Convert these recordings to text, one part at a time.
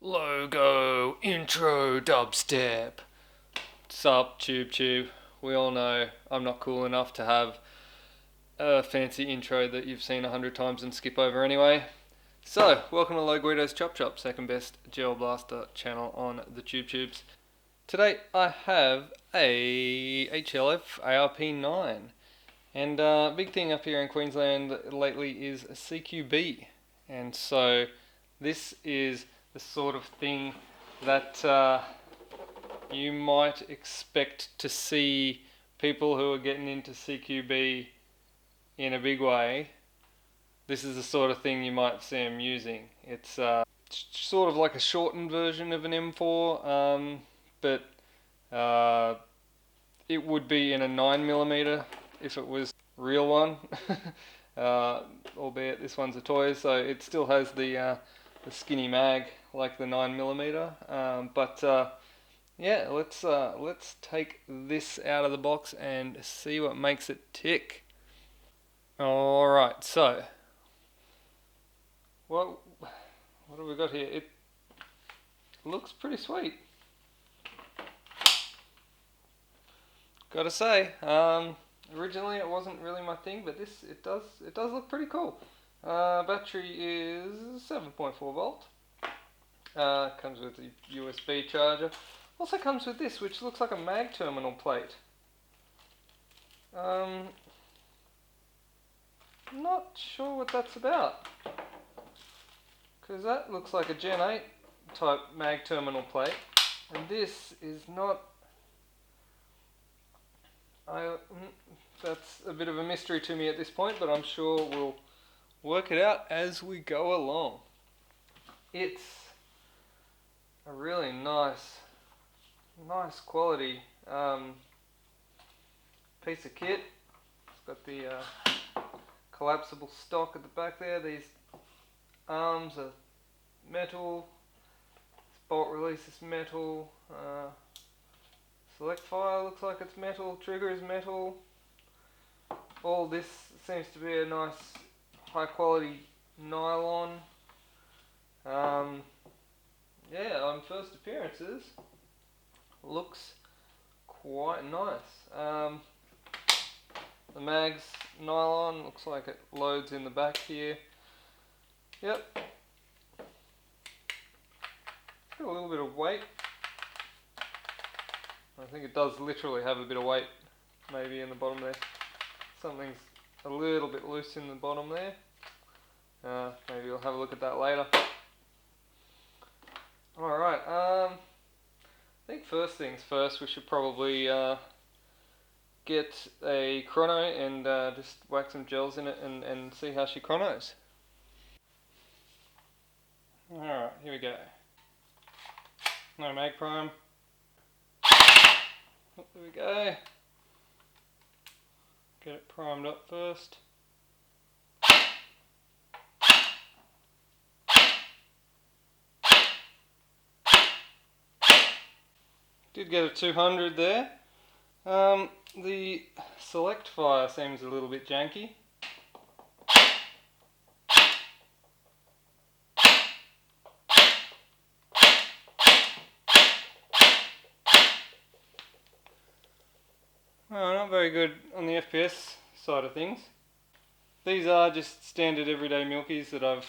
Logo intro dubstep. Sup, tube. We all know I'm not cool enough to have a fancy intro that you've seen 100 times and skip over anyway. So, welcome to Loguido's Chop Chop, second best gel blaster channel on the tubes. Today I have a HLF ARP-9. And big thing up here in Queensland lately is CQB. And so this is the sort of thing that you might expect to see people who are getting into CQB in a big way. This is the sort of thing you might see them using. It's sort of like a shortened version of an M4, but it would be in a 9mm if it was real one. Albeit this one's a toy, so it still has the skinny mag like the 9mm. Yeah, let's take this out of the box and see what makes it tick. Alright, so what have we got here? It looks pretty sweet, gotta say. Originally it wasn't really my thing, but it does look pretty cool. Battery is 7.4 volt. Comes with a USB charger. Also comes with this, which looks like a mag terminal plate. Not sure what that's about, because that looks like a Gen 8 type mag terminal plate, and this is not. That's a bit of a mystery to me at this point, but I'm sure we'll work it out as we go along. It's a really nice quality piece of kit. It's got the collapsible stock at the back there. These arms are metal. This bolt release is metal. Select fire looks like it's metal. Trigger is metal. All this seems to be a nice high quality nylon. Yeah, on first appearances looks quite nice. The mag's nylon, looks like it loads in the back here. Yep. Got a little bit of weight. I think it does literally have a bit of weight maybe in the bottom there. Something's a little bit loose in the bottom there. Maybe we'll have a look at that later. Alright, I think first things first, we should probably get a Chrono and just whack some gels in it and see how she chronos. Alright, here we go. No mag prime. There we go. Get it primed up first. Did get a 200 there. The select fire seems a little bit janky. Not very good on the FPS side of things. These are just standard everyday milkies that I've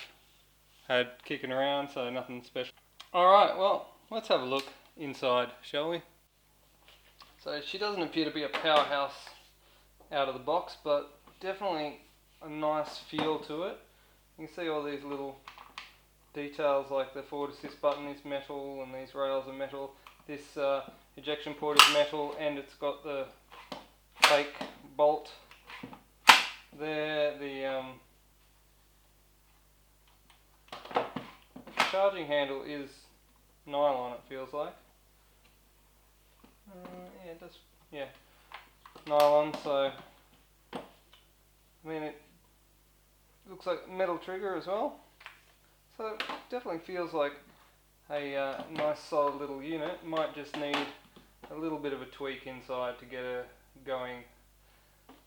had kicking around, so nothing special. Alright, well, let's have a look inside, shall we? So she doesn't appear to be a powerhouse out of the box, but definitely a nice feel to it. You can see all these little details, like the forward assist button is metal and these rails are metal. This ejection port is metal, and it's got the fake bolt there. The charging handle is nylon, it feels like. Yeah, it does. Yeah, nylon. So I mean, it looks like metal trigger as well. So it definitely feels like a nice solid little unit. Might just need a little bit of a tweak inside to get her going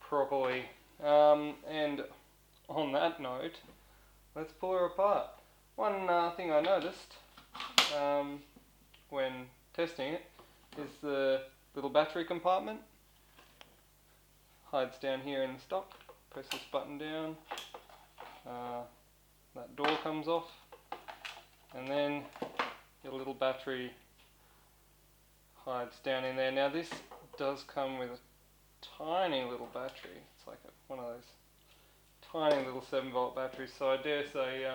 properly. And on that note, let's pull her apart. One thing I noticed when testing it is the little battery compartment. Hides down here in the stock. Press this button down. That door comes off, and then your little battery hides down in there. Now this does come with a tiny little battery. It's like one of those tiny little 7-volt batteries, so I dare say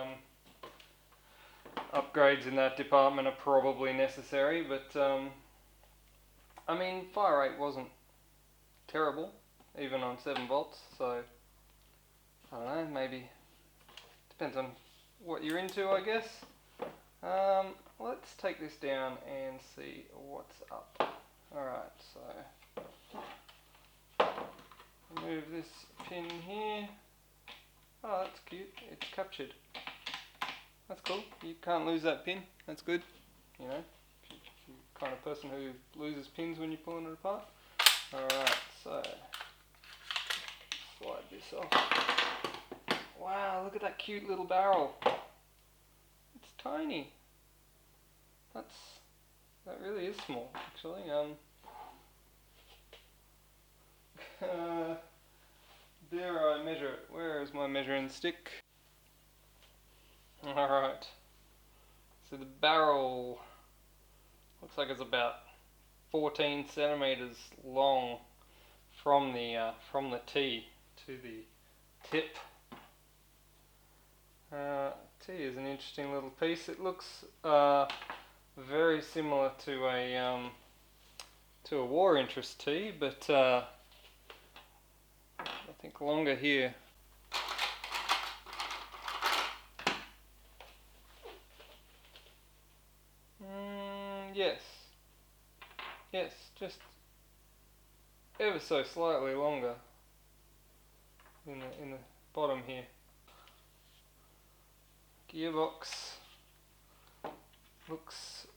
upgrades in that department are probably necessary, but I mean, fire rate wasn't terrible even on 7 volts, so I don't know, maybe depends on what you're into, I guess. Let's take this down and see what's up. Alright, so remove this pin here. Oh, that's cute, it's captured. That's cool, you can't lose that pin, that's good. You know, if you're the kind of person who loses pins when you're pulling it apart. Alright, so slide this off. Wow, look at that cute little barrel. It's tiny. That really is small, actually. Dare I measure it? Where is my measuring stick? Alright. So the barrel looks like it's about 14 centimeters long from the T to the tip. T is an interesting little piece. It looks very similar to a war interest T, but I think longer here. Yes, just ever so slightly longer in the bottom here. Gearbox looks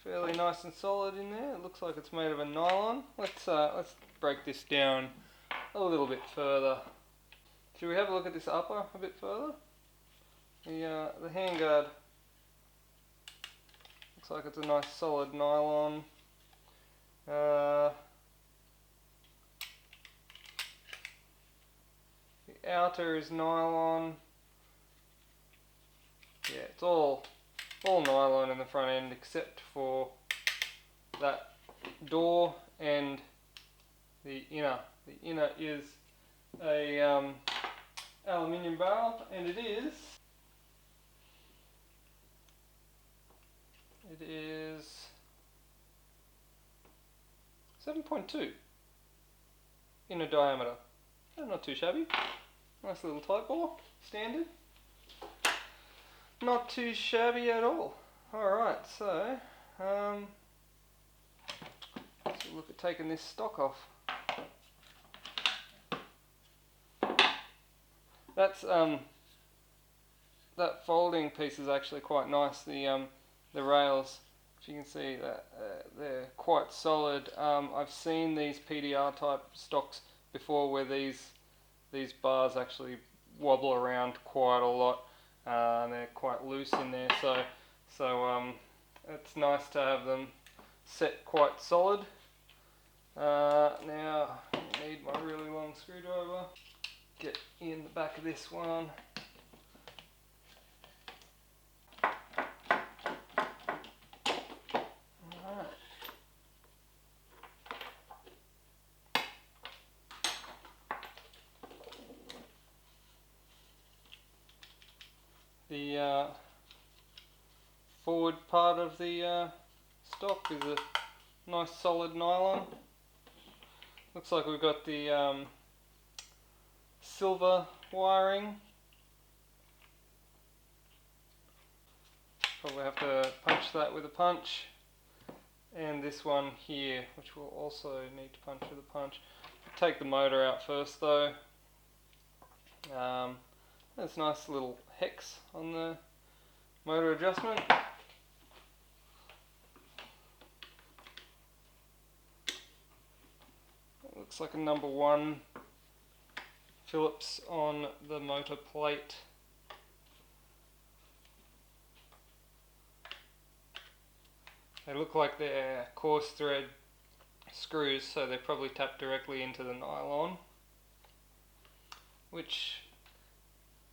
fairly nice and solid in there. It looks like it's made of a nylon. Let's break this down a little bit further. Should we have a look at this upper a bit further? The handguard looks like it's a nice solid nylon. The outer is nylon. Yeah, it's all nylon in the front end except for that door and the inner. The inner is a aluminium barrel, and it is 7.2 inner diameter. Not too shabby. Nice little tight bore, standard. Not too shabby at all. Alright, so let's look at taking this stock off. That's that folding piece is actually quite nice. The rails, if you can see that they're quite solid. I've seen these PDR type stocks before where these bars actually wobble around quite a lot. They're quite loose in there, so it's nice to have them set quite solid. Now I need my really long screwdriver. Get in the back of this one. Alright. The forward part of the stock is a nice solid nylon. Looks like we've got the silver wiring. Probably have to punch that with a punch. And this one here, which we'll also need to punch with a punch. Take the motor out first though. There's a nice little hex on the motor adjustment. It looks like a number 1 Phillips on the motor plate. They look like they're coarse thread screws, so they probably tap directly into the nylon, which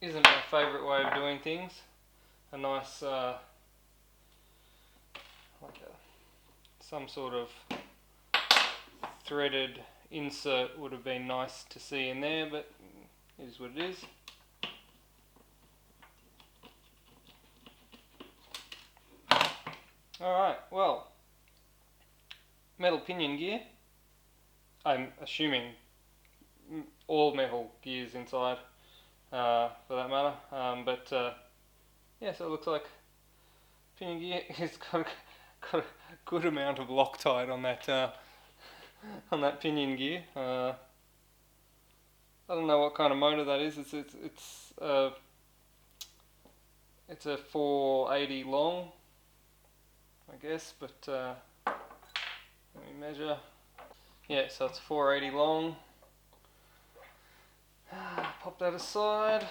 isn't my favourite way of doing things. A nice, some sort of threaded insert would have been nice to see in there, but it is what it is. Alright, well, metal pinion gear. I'm assuming all metal gears inside, for that matter, yeah, so it looks like pinion gear has got a good amount of Loctite on that pinion gear. I don't know what kind of motor that is. It's a 480 long, I guess, but let me measure. Yeah, so it's 480 long. Pop that aside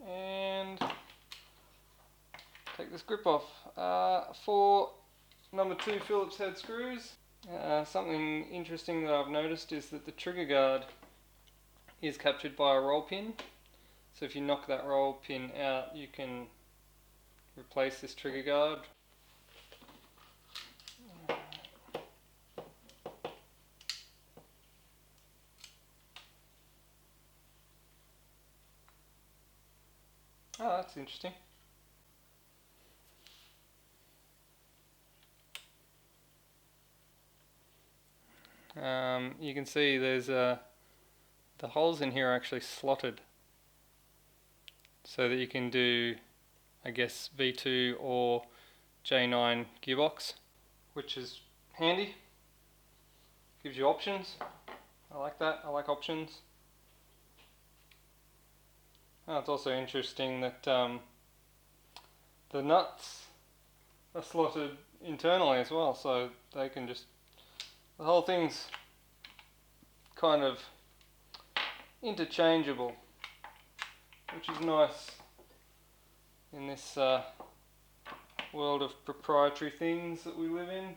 and take this grip off. 4 number 2 Phillips head screws. Something interesting that I've noticed is that the trigger guard is captured by a roll pin. So if you knock that roll pin out, you can replace this trigger guard. Oh, that's interesting. You can see there's the holes in here are actually slotted, so that you can do, I guess, V2 or J9 gearbox, which is handy. Gives you options. I like that. I like options. Oh, it's also interesting that the nuts are slotted internally as well, so they can just, the whole thing's kind of interchangeable, which is nice in this world of proprietary things that we live in.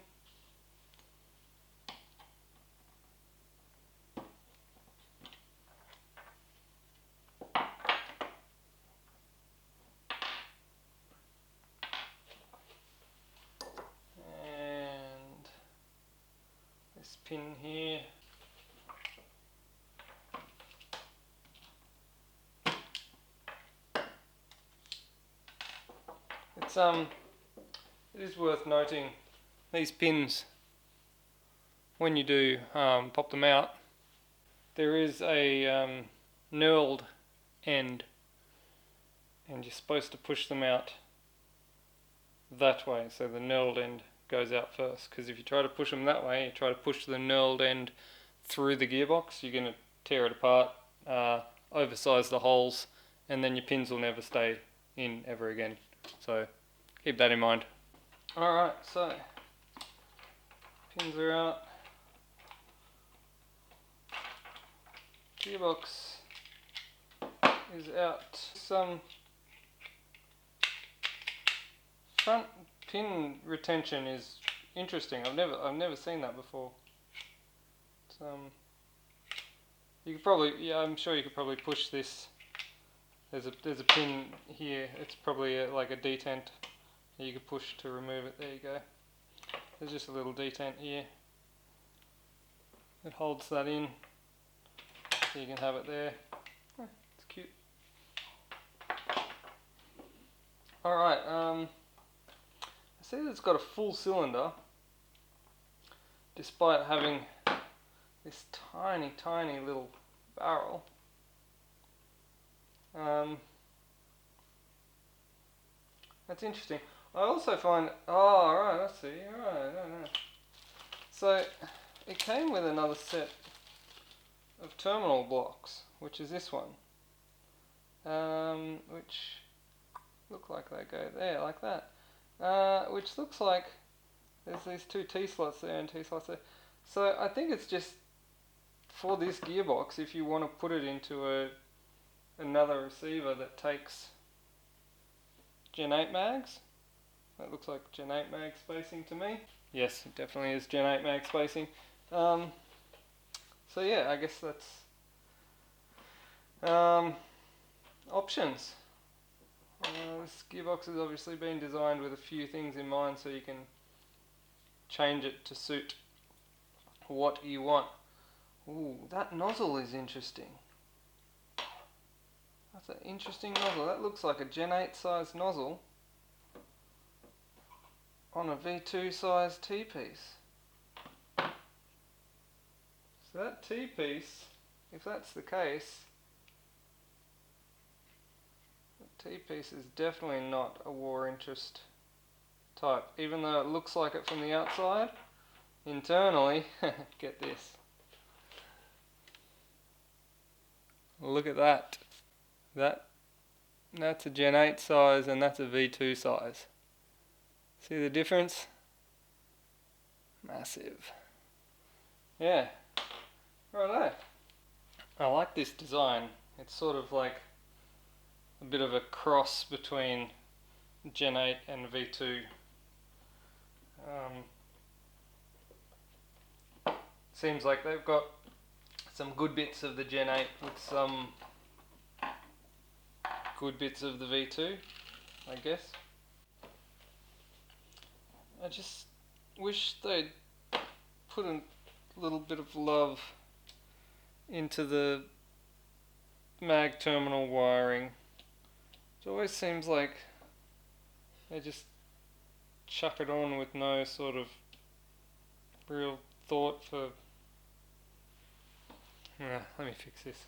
And this pin here. It is worth noting these pins, when you do pop them out, there is a knurled end, and you're supposed to push them out that way, so the knurled end goes out first, because if you try to push them that way, you try to push the knurled end through the gearbox, you're going to tear it apart, oversize the holes, and then your pins will never stay in ever again. So keep that in mind. Alright, so pins are out. Gearbox is out. Some front pin retention is interesting. I've never seen that before. You could probably, yeah, I'm sure you could probably push this. There's a pin here. It's probably like a detent. You could push to remove it. There you go. There's just a little detent here. It holds that in, so you can have it there. It's cute. Alright, I see that it's got a full cylinder, despite having this tiny, tiny little barrel. That's interesting. I also find, oh right, I see, right, no. So, it came with another set of terminal blocks, which is this one, which look like they go there, like that, which looks like there's these 2 T-slots there and T-slots there. So I think it's just for this gearbox, if you want to put it into another receiver that takes Gen 8 mags, That looks like Gen 8 mag spacing to me. Yes, it definitely is Gen 8 mag spacing. So yeah, I guess that's options. This gearbox has obviously been designed with a few things in mind, so you can change it to suit what you want. Ooh, that nozzle is interesting. That's an interesting nozzle. That looks like a Gen 8 size nozzle on a V2 size T-piece. So that T-piece, if that's the case, the T-piece is definitely not a war interest type, even though it looks like it from the outside. Internally, get this. Look at that. That's a Gen 8 size and that's a V2 size. See the difference? Massive. Yeah. Righto. I like this design. It's sort of like a bit of a cross between Gen 8 and V2. Seems like they've got some good bits of the Gen 8 with some good bits of the V2, I guess. I just wish they'd put a little bit of love into the mag terminal wiring. It always seems like they just chuck it on with no sort of real thought for... let me fix this.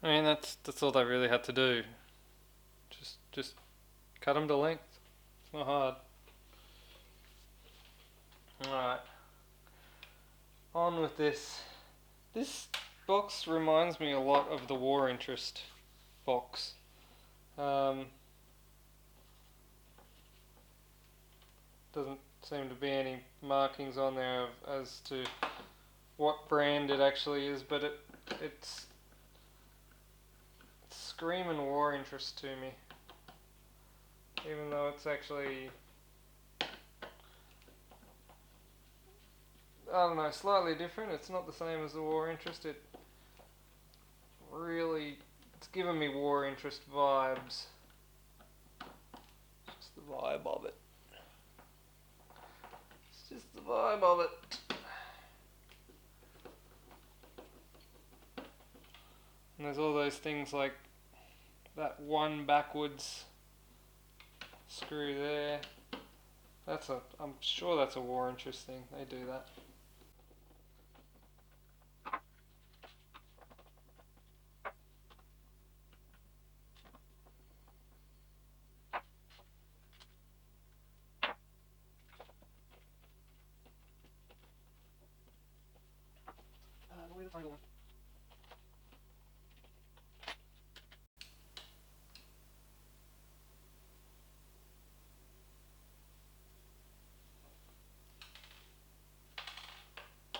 I mean, that's all they really had to do. Just cut them to length. It's not hard. Alright. On with this. This box reminds me a lot of the War Interest box. Doesn't seem to be any markings on there as to what brand it actually is, but it's screaming War Interest to me, even though it's actually, I don't know, slightly different. It's not the same as the War Interest. It's giving me War Interest vibes. It's just the vibe of it. It's just the vibe of it. And there's all those things like that one backwards screw there. I'm sure that's a War Interest thing. They do that. Where's the final one?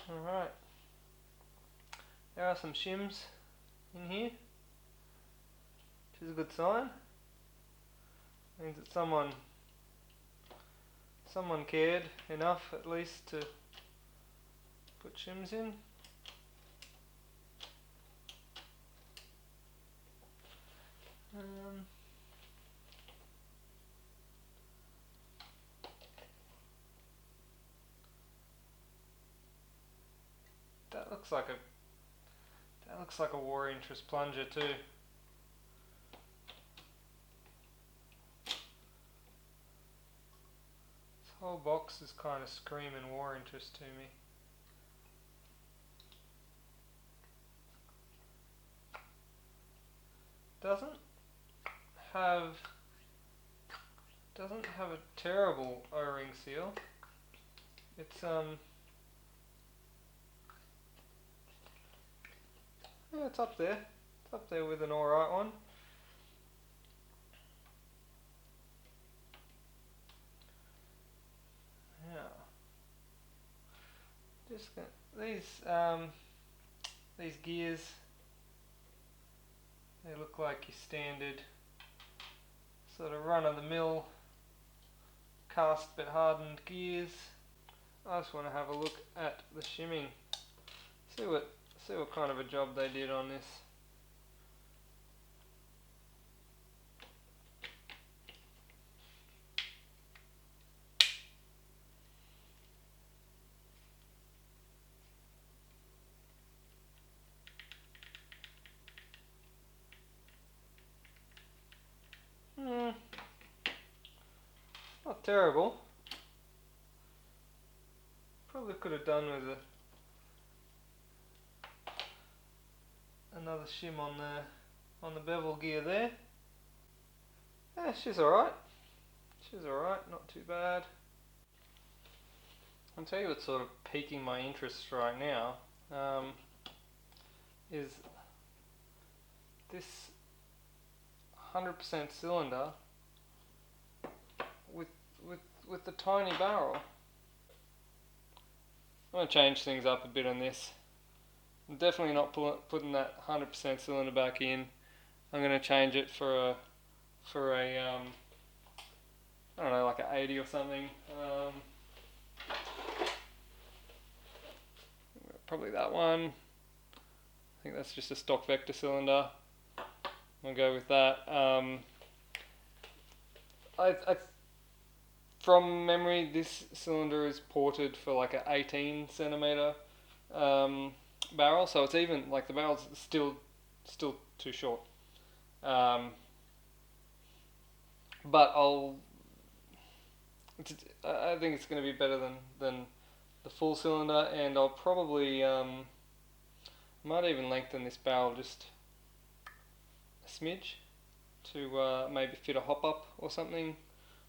Alright. There are some shims in here, which is a good sign. Means that someone cared enough at least to put shims in. looks like a war interest plunger too. This whole box is kind of screaming war interest to me. Doesn't have a terrible O-ring seal. It's yeah, it's up there. It's up there with an alright one. Yeah. Just these gears, they look like your standard sort of run-of-the-mill cast but hardened gears. I just want to have a look at the shimming. See what kind of a job they did on this. Not terrible. Probably could have done with another shim on the bevel gear there. Yeah, she's alright. She's alright, not too bad. I'll tell you what's sort of piquing my interest right now is this 100% cylinder with the tiny barrel. I'm going to change things up a bit on this. I'm definitely not putting that 100% cylinder back in. I'm going to change it for a I don't know, like an 80 or something. Probably that one. I think that's just a stock vector cylinder. I'll go with that. From memory, this cylinder is ported for like an 18 centimeter barrel, so it's even like the barrel's still too short. But I think it's going to be better than the full cylinder, and I'll probably might even lengthen this barrel just a smidge to maybe fit a hop up or something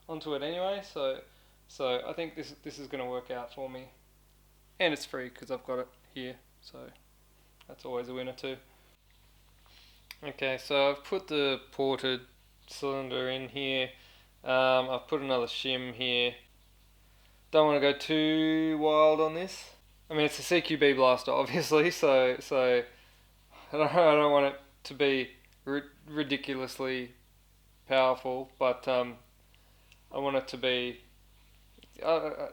onto it anyway. So I think this is going to work out for me, and it's free because I've got it here, so that's always a winner too. Okay, so I've put the ported cylinder in here. I've put another shim here. Don't want to go too wild on this. I mean, it's a CQB blaster, obviously, so I don't want it to be ridiculously powerful, but I want it to be. I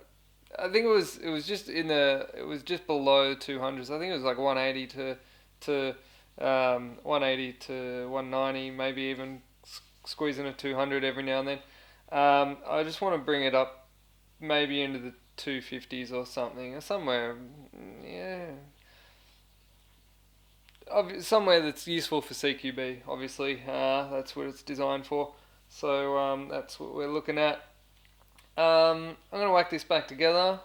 think it was just below 200s. I think it was like 180 to 180 to 190, maybe even squeezing a 200 every now and then. I just want to bring it up maybe into the 250s or something, or somewhere, yeah, somewhere that's useful for CQB, obviously. That's what it's designed for, so that's what we're looking at. I'm going to whack this back together.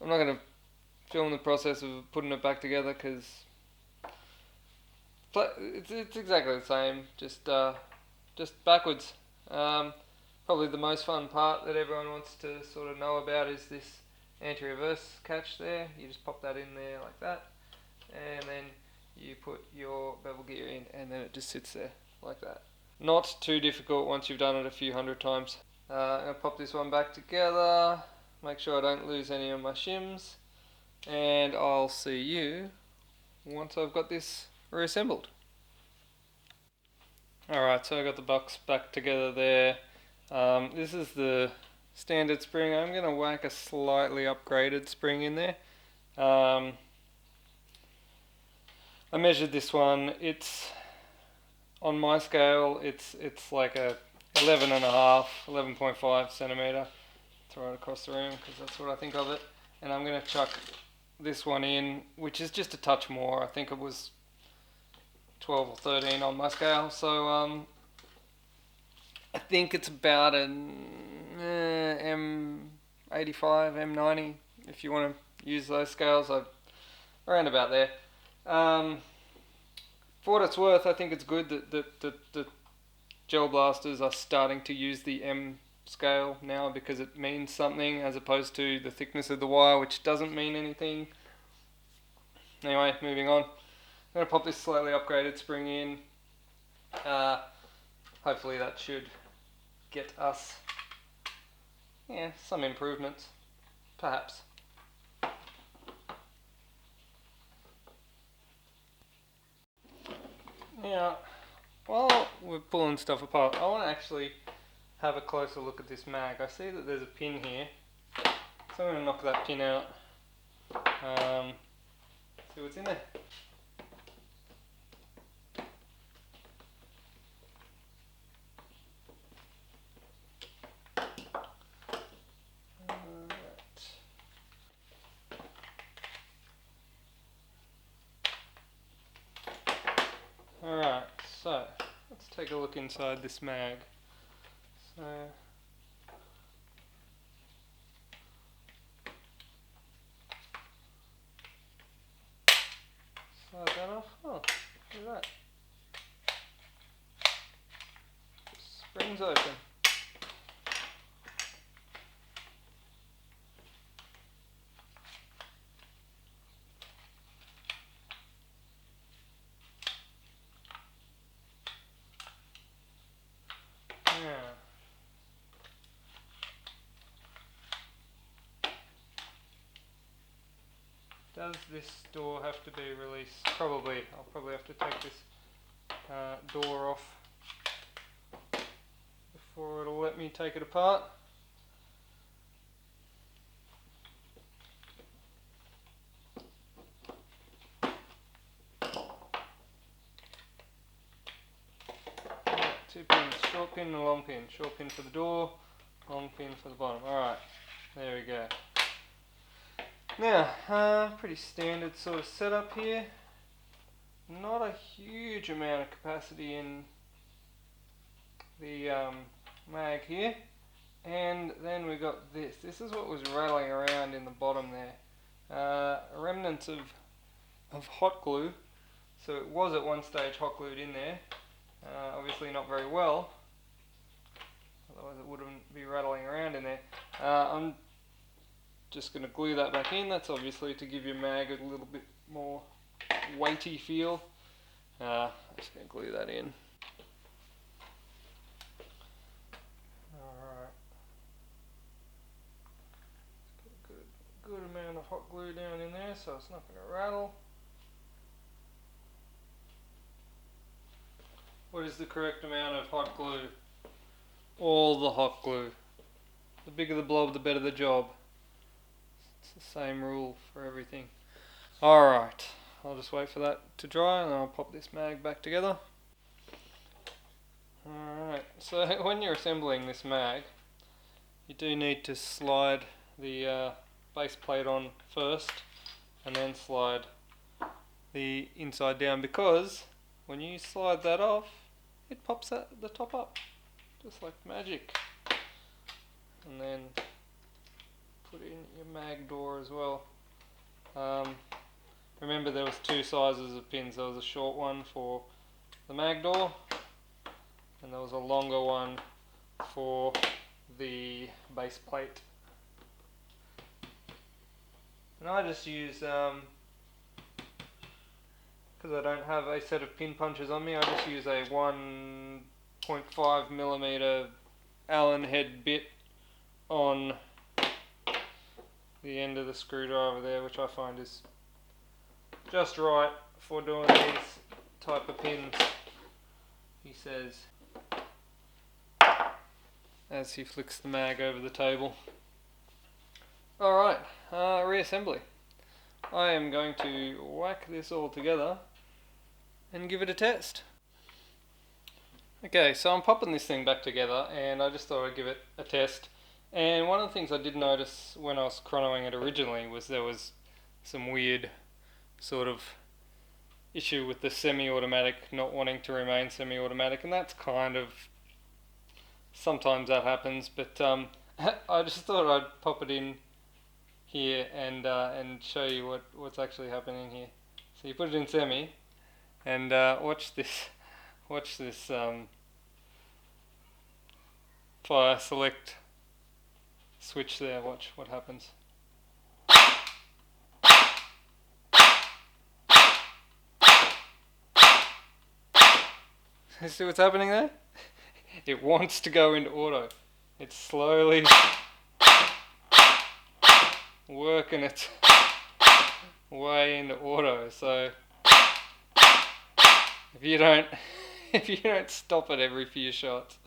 I'm not going to film the process of putting it back together because it's exactly the same, just backwards. Probably the most fun part that everyone wants to sort of know about is this anti-reverse catch there. You just pop that in there like that, and then you put your bevel gear in, and then it just sits there like that. Not too difficult once you've done it a few hundred times. I'm going to pop this one back together, make sure I don't lose any of my shims, and I'll see you once I've got this reassembled. Alright, so I got the box back together there. This is the standard spring. I'm going to whack a slightly upgraded spring in there. I measured this one. It's on my scale. It's like a 11.5 centimeter. Throw it across the room because that's what I think of it. And I'm going to chuck this one in, which is just a touch more. I think it was 12 or 13 on my scale, so I think it's about an M85, M90, if you want to use those scales. I'm around about there. For what it's worth, I think it's good that the gel blasters are starting to use the M scale now, because it means something as opposed to the thickness of the wire, which doesn't mean anything. Anyway, moving on. I'm going to pop this slightly upgraded spring in. Hopefully that should get us some improvements, perhaps. Now, while we're pulling stuff apart, I want to actually have a closer look at this mag. I see that there's a pin here, so I'm going to knock that pin out. See what's in there. Alright, so let's take a look inside this mag. So slide that off. Oh, look at that. The spring's open. Yeah. Does this door have to be released? Probably. I'll probably have to take this door off before it'll let me take it apart. Two pins, short pin and a long pin. Short pin for the door, long pin for the bottom. Alright, there we go. Now, pretty standard sort of setup here. Not a huge amount of capacity in the mag here. And then we got this. This is what was rattling around in the bottom there. Remnants of hot glue. So it was at one stage hot glued in there. Obviously not very well, otherwise it wouldn't be rattling around in there. I'm just going to glue that back in. That's obviously to give your mag a little bit more weighty feel. I'm just going to glue that in. Alright. Get a good amount of hot glue down in there so it's not going to rattle. What is the correct amount of hot glue? All the hot glue. The bigger the blob, the better the job. It's the same rule for everything. Alright, I'll just wait for that to dry and then I'll pop this mag back together. Alright, so when you're assembling this mag, you do need to slide the base plate on first and then slide the inside down, because when you slide that off, it pops the top up, just like magic. And then put in your mag door as well. Remember there was two sizes of pins. There was a short one for the mag door, and there was a longer one for the base plate. And I just use because I don't have a set of pin punches on me, I just use a 1.5mm Allen head bit on the end of the screwdriver there, which I find is just right for doing these type of pins, he says, as he flicks the mag over the table. Alright, reassembly. I am going to whack this all together and give it a test. Okay, so I'm popping this thing back together and I just thought I'd give it a test. And one of the things I did notice when I was chronoing it originally was there was some weird sort of issue with the semi-automatic not wanting to remain semi-automatic, and that's kind of, sometimes that happens, but I just thought I'd pop it in here and show you what's actually happening here. So you put it in semi, and watch this fire select switch there. Watch what happens. See what's happening there? It wants to go into auto. It's slowly working its way into auto. So if you don't stop it every few shots,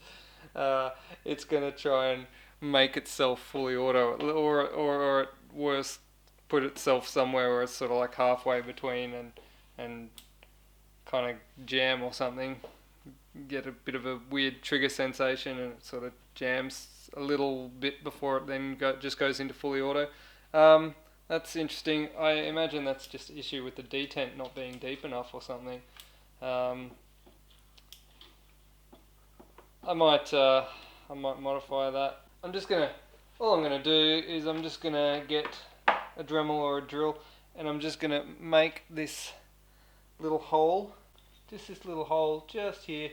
it's gonna try and make itself fully auto, or at worst put itself somewhere where it's sort of like halfway between and kind of jam or something. Get a bit of a weird trigger sensation, and it sort of jams a little bit before it then just goes into fully auto. That's interesting. I imagine that's just an issue with the detent not being deep enough or something. I might modify that. All I'm gonna do is I'm just gonna get a Dremel or a drill, and I'm just gonna make this little hole, just this little hole just here.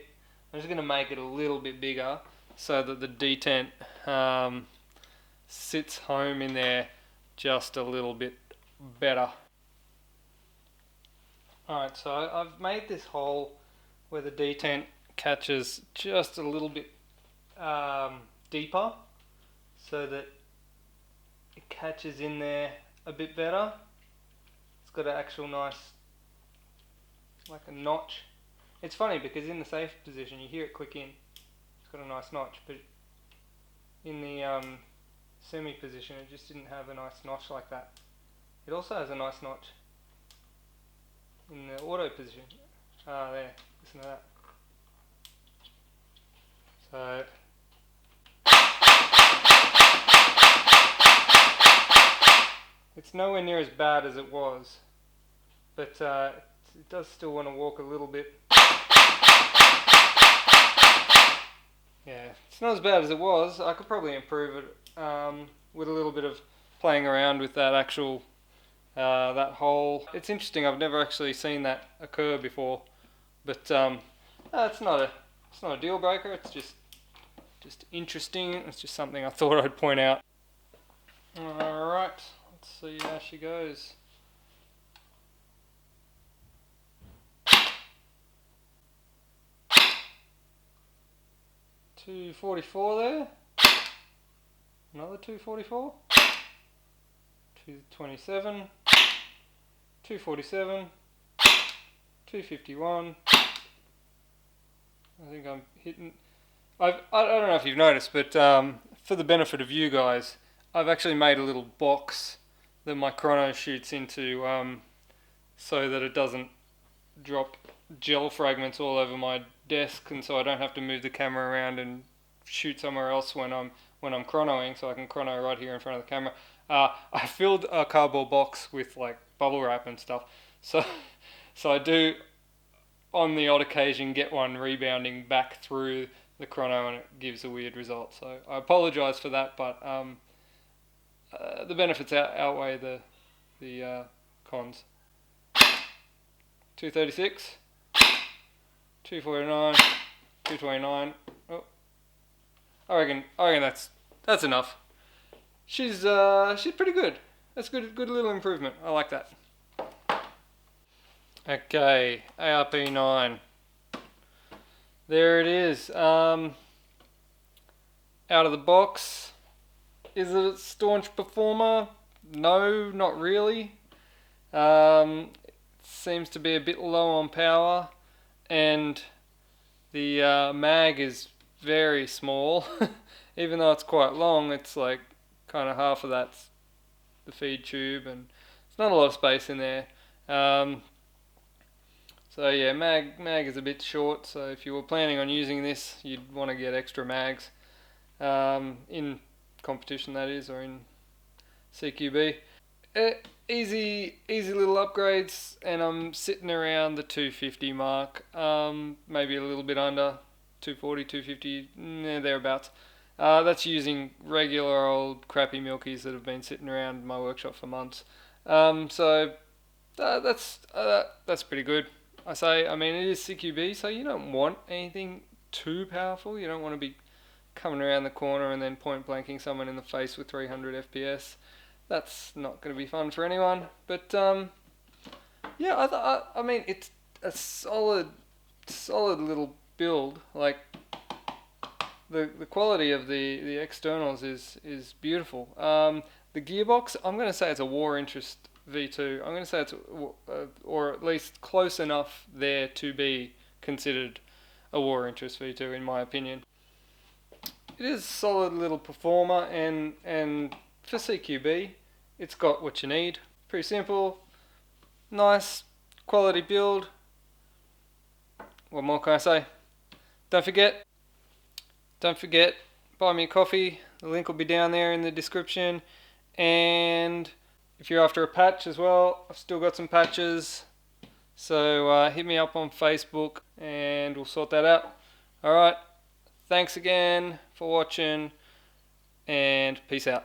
I'm just gonna make it a little bit bigger so that the detent sits home in there just a little bit better. Alright, so I've made this hole where the detent catches just a little bit deeper, so that it catches in there a bit better. It's got an actual nice, like a notch. It's funny because in the safe position you hear it click in. It's got a nice notch, but in the semi position it just didn't have a nice notch like that. It also has a nice notch in the auto position. There, listen to that. So it's nowhere near as bad as it was, but it does still want to walk a little bit. Yeah, it's not as bad as it was. I could probably improve it with a little bit of playing around with that actual that hole. It's interesting. I've never actually seen that occur before, but it's not a deal breaker. It's just interesting. It's just something I thought I'd point out. All right, let's see how she goes. .244 there. Another .244. 227. 247. 251. I think I'm hitting. I don't know if you've noticed, but for the benefit of you guys, I've actually made a little box that my Chrono shoots into, so that it doesn't drop gel fragments all over my desk, and so I don't have to move the camera around and shoot somewhere else when I'm chronoing, so I can chrono right here in front of the camera. I filled a cardboard box with like bubble wrap and stuff, so I do on the odd occasion get one rebounding back through the chrono, and it gives a weird result. So I apologise for that, but the benefits outweigh the cons. 236, 249, 229. Oh, I reckon that's enough. She's pretty good. That's good little improvement. I like that. Okay, ARP-9. There it is. Out of the box. Is it a staunch performer? No, not really. Seems to be a bit low on power, and the mag is very small. Even though it's quite long, it's like kind of half of that's the feed tube, and it's not a lot of space in there. So yeah, mag is a bit short, so if you were planning on using this, you'd want to get extra mags, in competition that is, or in CQB. Easy little upgrades, and I'm sitting around the 250 mark, maybe a little bit under 240, 250, thereabouts. That's using regular old crappy milkies that have been sitting around my workshop for months. So that's pretty good. I mean, it is CQB, so you don't want anything too powerful. You don't want to be coming around the corner and then point blanking someone in the face with 300 FPS. That's not going to be fun for anyone. But yeah, I mean, it's a solid little build. Like the quality of the externals is beautiful. The gearbox, I'm going to say it's a War Interest V2. I'm going to say it's or at least close enough there to be considered a War Interest V2 in my opinion. It is a solid little performer, and for CQB, it's got what you need. Pretty simple, nice, quality build. What more can I say? Don't forget, buy me a coffee. The link will be down there in the description. And if you're after a patch as well, I've still got some patches. So hit me up on Facebook and we'll sort that out. Alright, thanks again for watching and peace out.